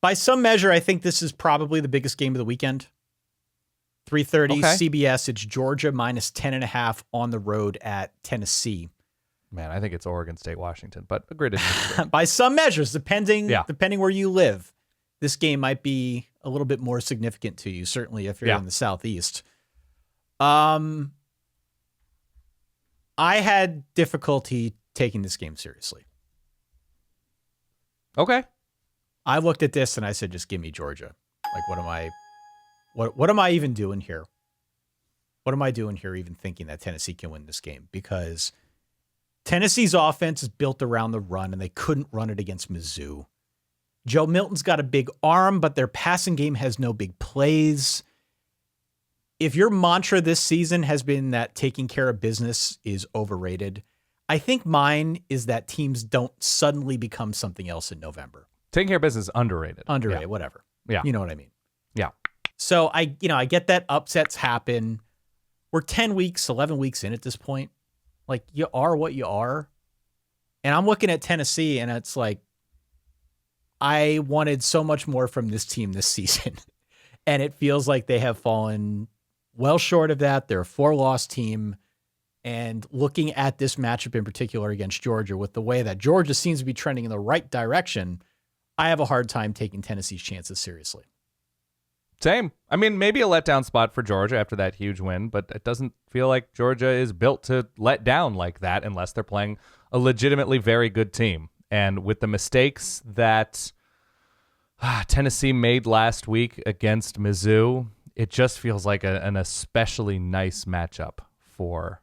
By some measure, I think this is probably the biggest game of the weekend. 3:30 Okay. CBS. It's Georgia minus 10.5 on the road at Tennessee. Man, I think it's Oregon State, Washington, but agreed to disagree. By some measures, depending Yeah. where you live, this game might be a little bit more significant to you, certainly if you're in the Southeast. I had difficulty taking this game seriously. Okay. I looked at this and I said, just give me Georgia. Like, what am I even doing here? What am I doing here even thinking that Tennessee can win this game? Because Tennessee's offense is built around the run, and they couldn't run it against Mizzou. Joe Milton's got a big arm, but their passing game has no big plays. If your mantra this season has been that taking care of business is overrated, I think mine is that teams don't suddenly become something else in November. Taking care of business is underrated. Underrated, whatever. Yeah. You know what I mean? Yeah. So I get that upsets happen. We're 10 weeks, 11 weeks in at this point. Like, you are what you are. And I'm looking at Tennessee, and it's like, I wanted so much more from this team this season. And it feels like they have fallen well short of that. They're a 4-loss team. And looking at this matchup in particular against Georgia, with the way that Georgia seems to be trending in the right direction, I have a hard time taking Tennessee's chances seriously. Same. I mean, maybe a letdown spot for Georgia after that huge win, but it doesn't feel like Georgia is built to let down like that unless they're playing a legitimately very good team. And with the mistakes that Tennessee made last week against Mizzou, it just feels like an especially nice matchup for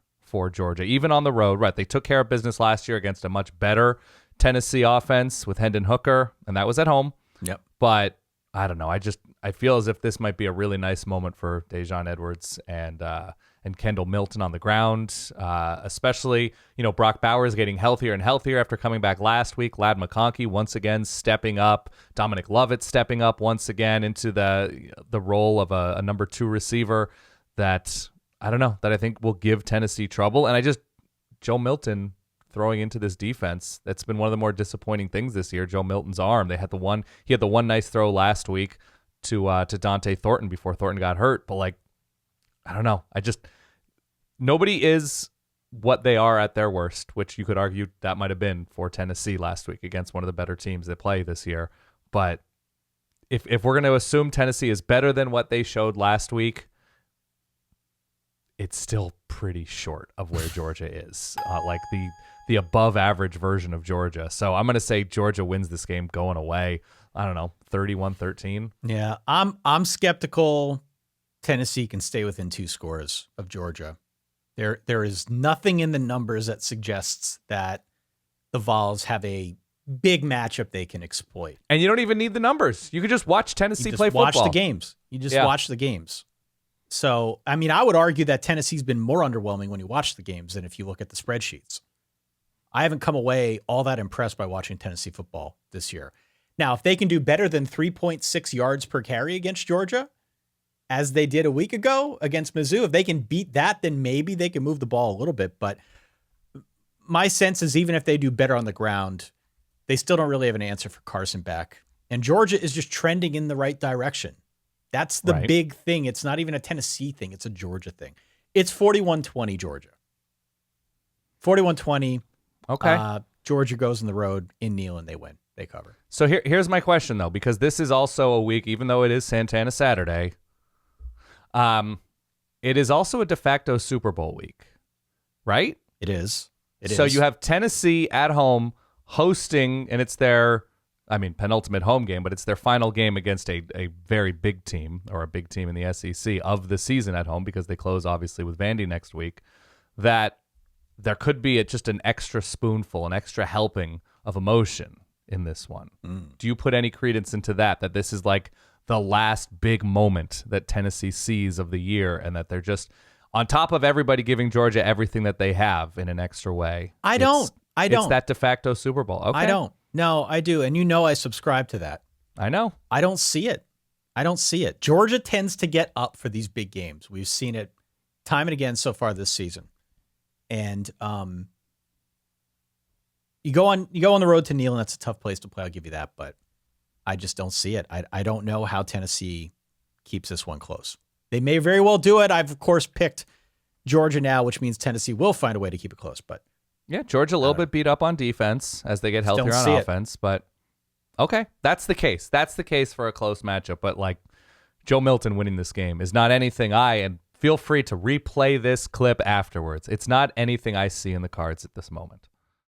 Georgia, even on the road. Right, they took care of business last year against a much better Tennessee offense with Hendon Hooker, and that was at home. Yep. But I don't know. I feel as if this might be a really nice moment for Dejon Edwards and Kendall Milton on the ground, especially, Brock Bowers getting healthier and healthier after coming back last week. Ladd McConkey once again stepping up. Dominic Lovett stepping up once again into the role of a number 2 receiver that, I don't know, that I think will give Tennessee trouble. And Joe Milton throwing into this defense, that's been one of the more disappointing things this year. Joe Milton's arm. He had the one nice throw last week to Dante Thornton before Thornton got hurt. But I don't know. Nobody is what they are at their worst, which you could argue that might have been for Tennessee last week against one of the better teams that play this year. But if we're going to assume Tennessee is better than what they showed last week, it's still pretty short of where Georgia is, like the above average version of Georgia. So I'm going to say Georgia wins this game going away. I don't know, 31-13. Yeah, I'm skeptical Tennessee can stay within 2 scores of Georgia. There is nothing in the numbers that suggests that the Vols have a big matchup they can exploit. And you don't even need the numbers. You could just watch Tennessee play football. Watch the games. You just watch the games. So, I mean, I would argue that Tennessee's been more underwhelming when you watch the games than if you look at the spreadsheets. I haven't come away all that impressed by watching Tennessee football this year. Now, if they can do better than 3.6 yards per carry against Georgia, as they did a week ago against Mizzou, if they can beat that, then maybe they can move the ball a little bit. But my sense is even if they do better on the ground, they still don't really have an answer for Carson Beck. And Georgia is just trending in the right direction. That's the big thing. It's not even a Tennessee thing. It's a Georgia thing. It's 41-20 Georgia. 41-20. Okay. Georgia goes on the road in Neyland. They win. They cover. So here's my question, though, because this is also a week, even though it is Santana Saturday, it is also a de facto Super Bowl week, right? It is. So you have Tennessee at home hosting, and it's their, penultimate home game, but it's their final game against a very big team, or a big team in the SEC of the season at home, because they close, obviously, with Vandy next week, that there could be just an extra spoonful, an extra helping of emotion in this one. Do you put any credence into that this is like the last big moment that Tennessee sees of the year, and that they're just on top of everybody giving Georgia everything that they have in an extra way? I don't. It's that de facto Super Bowl. Okay. I don't. No, I do. And I subscribe to that. I know. I don't see it. Georgia tends to get up for these big games. We've seen it time and again so far this season. And you go on the road to Neyland. That's a tough place to play. I'll give you that. But I just don't see it. I don't know how Tennessee keeps this one close. They may very well do it. I've, of course, picked Georgia now, which means Tennessee will find a way to keep it close. But yeah, Georgia a little bit beat up on defense as they get healthier on offense. But okay, that's the case. That's the case for a close matchup. But like Joe Milton winning this game is not anything and feel free to replay this clip afterwards. It's not anything I see in the cards at this moment.